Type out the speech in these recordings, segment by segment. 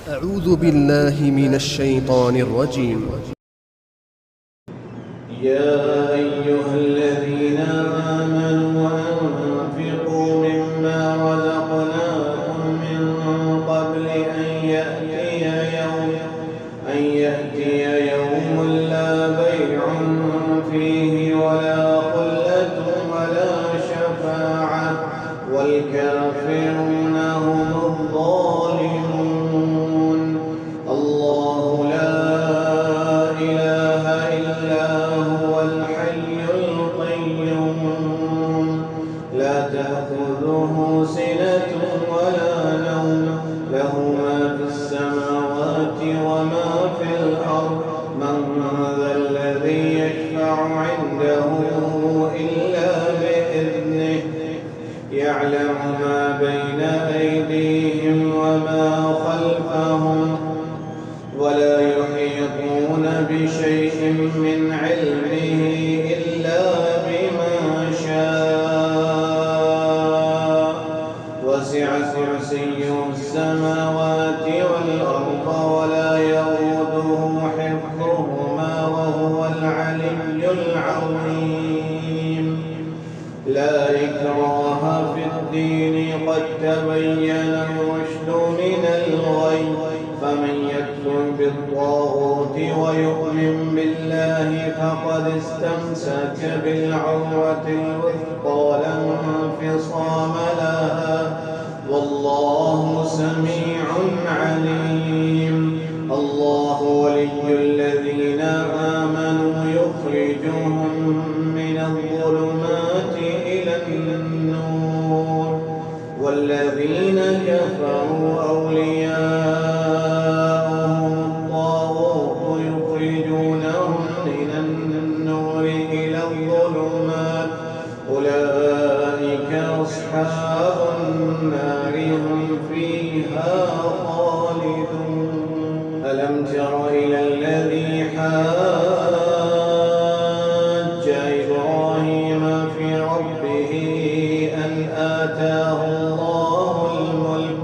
أعوذ بالله من الشيطان الرجيم. يا أيها الذين آمنوا أنفقوا مما رزقناكم من قبل أن يأتي يوم لا بيع فيه ولا خلة ولا شفاعة والكافرون هم الظالمون. الله لا إله إلا هو الحي القيوم لا تأخذه سنة ولا نوم له ما في السماوات وما في الأرض من ذا الذي يشفع عنده إلا بإذنه يعلم ما بين أيديهم وما خلفهم ولا يحيطون بشيء من علمه إلا بما شاء وسع كرسيه السماوات والأرض ولا يئوده حفظهما وهو العلي العظيم. لا إكراه في الدين قد تبين الرشد من الغي فمن يكفر بالطاغوت ويؤمن بالله فقد استمسك بالعروة الوثقى لا انفصام لها والله سميع عليم. الله ولي الذين آمنوا يخرجهم من الظلمات إلى النور والذين كفروا أولياءهم الطاغوت يخرجونهم من النور إلى الظلمات أولئك أصحاب النار هم فيها خالدون. ألم تر إلى الذي حاج إبراهيم في ربه أن آتاه الله الملك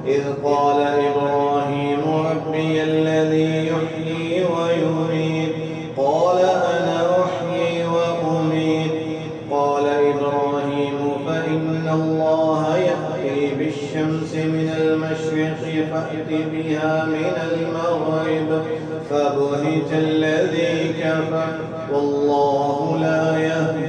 إذ قال إبراهيم ربي الذي يحيي ويميت قال أنا أحيي وأميت قال إبراهيم فإن الله يأتي بالشمس من المشرق فأت بها من المغرب فبهت الذي كفر والله لا يهدي